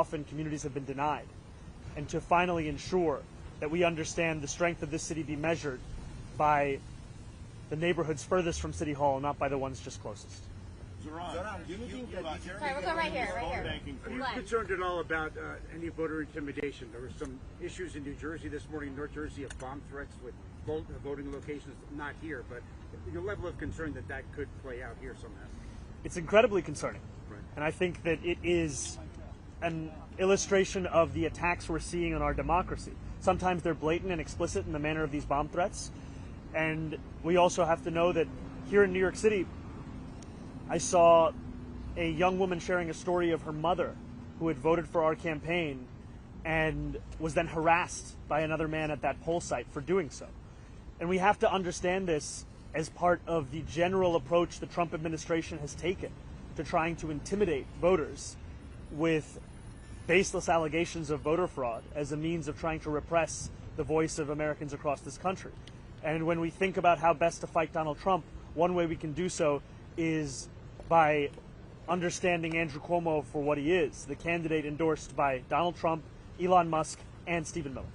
often communities have been denied, and to finally ensure that we understand the strength of this city be measured by the neighborhoods furthest from City Hall, not by the ones just closest. Zohran, do you think that sorry, we'll go right here. Are you concerned at all about any voter intimidation? There were some issues in New Jersey this morning, North Jersey, of bomb threats with voting locations, not here, but your level of concern that that could play out here somehow? It's incredibly concerning. Right. And I think that it is an illustration of the attacks we're seeing on our democracy. Sometimes they're blatant and explicit in the manner of these bomb threats. And we also have to know that here in New York City, I saw a young woman sharing a story of her mother who had voted for our campaign and was then harassed by another man at that poll site for doing so. And we have to understand this as part of the general approach the Trump administration has taken to trying to intimidate voters with baseless allegations of voter fraud as a means of trying to repress the voice of Americans across this country. And when we think about how best to fight Donald Trump, one way we can do so is by understanding Andrew Cuomo for what he is, the candidate endorsed by Donald Trump, Elon Musk, and Stephen Miller.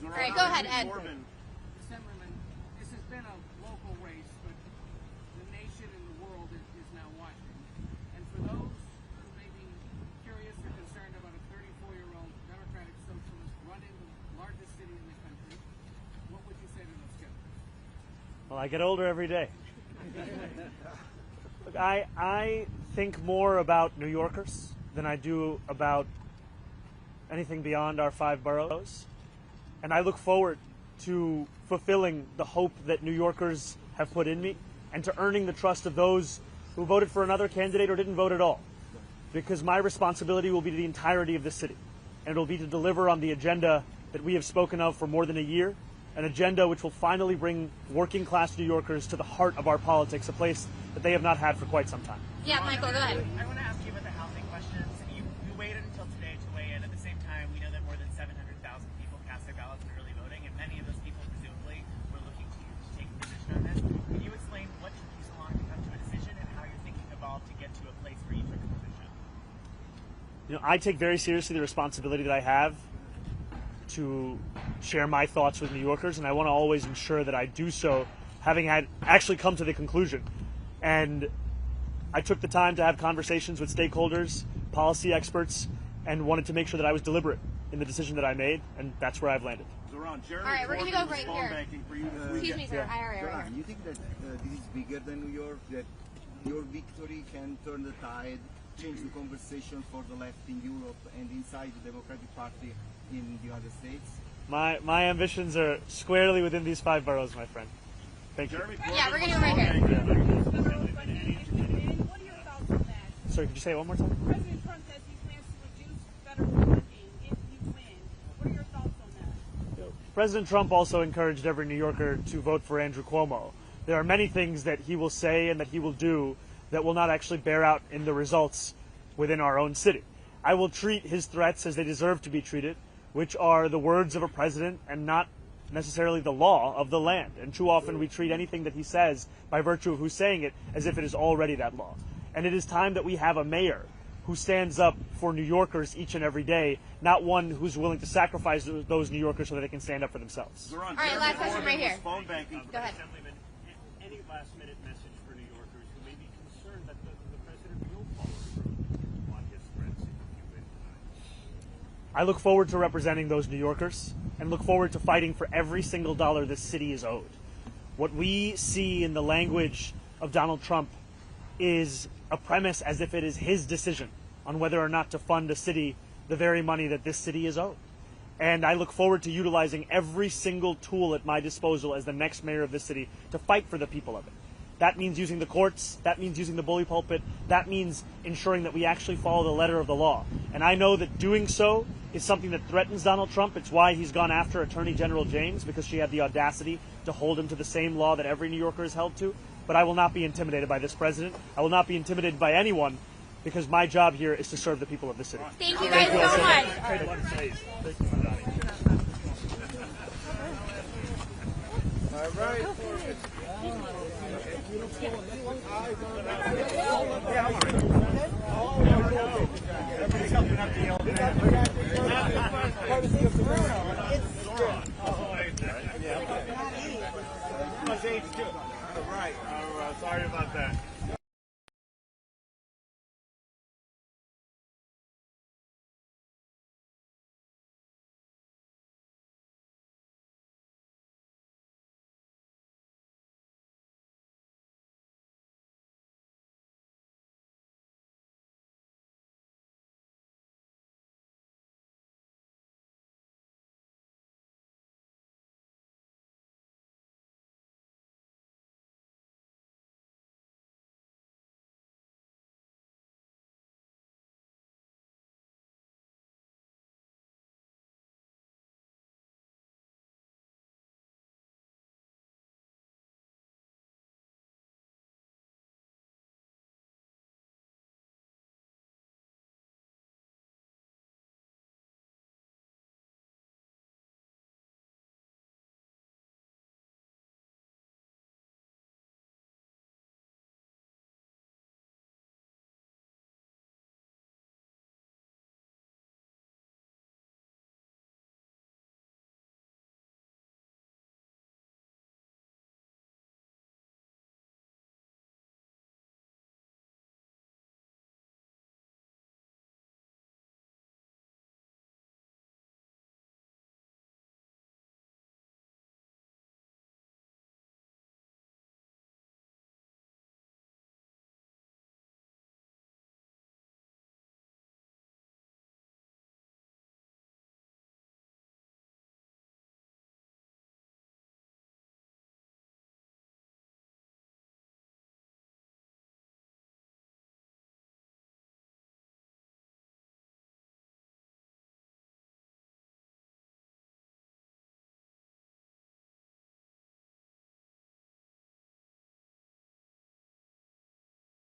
All right, go ahead, Ed. Assemblyman, this has been a local race, but the nation and the world is now watching. And for those who may be curious or concerned about a 34-year-old Democratic socialist running the largest city in the country, what would you say to those skeptics? Well, I get older every day. Look, I think more about New Yorkers than I do about anything beyond our 5 boroughs. And I look forward to fulfilling the hope that New Yorkers have put in me and to earning the trust of those who voted for another candidate or didn't vote at all. Because my responsibility will be to the entirety of the city. And it will be to deliver on the agenda that we have spoken of for more than a year, an agenda which will finally bring working-class New Yorkers to the heart of our politics, a place that they have not had for quite some time. Yeah, Michael, go ahead. I want to ask you about the housing questions. You waited until today to weigh in. At the same time, we know that more than 700,000 people cast their ballots in early voting, and many of those people presumably were looking to you to take a position on this. Can you explain what took you so long to come to a decision and how your thinking evolved to get to a place where you took a position? You know, I take very seriously the responsibility that I have to share my thoughts with New Yorkers, and I want to always ensure that I do so having had actually come to the conclusion. And I took the time to have conversations with stakeholders, policy experts, and wanted to make sure that I was deliberate in the decision that I made, and that's where I've landed. Zohran, All right, we're going to go right here. Excuse me, sir. Zohran, you think that this is bigger than New York, that your victory can turn the tide, change the conversation for the left in Europe and inside the Democratic Party in the United States? My ambitions are squarely within these 5 boroughs, my friend. Thank you. Yeah, we're going to go right here. What are your thoughts on that? Sorry, could you say it one more time? President Trump says he plans to reduce federal funding if you win. What are your thoughts on that? President Trump also encouraged every New Yorker to vote for Andrew Cuomo. There are many things that he will say and that he will do that will not actually bear out in the results within our own city. I will treat his threats as they deserve to be treated, which are the words of a president and not necessarily the law of the land. And too often we treat anything that he says by virtue of who's saying it as if it is already that law. And it is time that we have a mayor who stands up for New Yorkers each and every day, not one who's willing to sacrifice those New Yorkers so that they can stand up for themselves. All right, last question right here. Go ahead. Any last-minute message for New Yorkers who may be concerned that the president will follow through on his threats if you win tonight? I look forward to representing those New Yorkers and look forward to fighting for every single dollar this city is owed. What we see in the language of Donald Trump is a premise as if it is his decision on whether or not to fund a city the very money that this city is owed. And I look forward to utilizing every single tool at my disposal as the next mayor of this city to fight for the people of it. That means using the courts, that means using the bully pulpit, that means ensuring that we actually follow the letter of the law. And I know that doing so is something that threatens Donald Trump. It's why he's gone after Attorney General James, because she had the audacity to hold him to the same law that every New Yorker is held to. But I will not be intimidated by this president. I will not be intimidated by anyone, because my job here is to serve the people of the city. Thank you guys so much. All right. helping out the old man. Plus age too. Right. Sorry about that.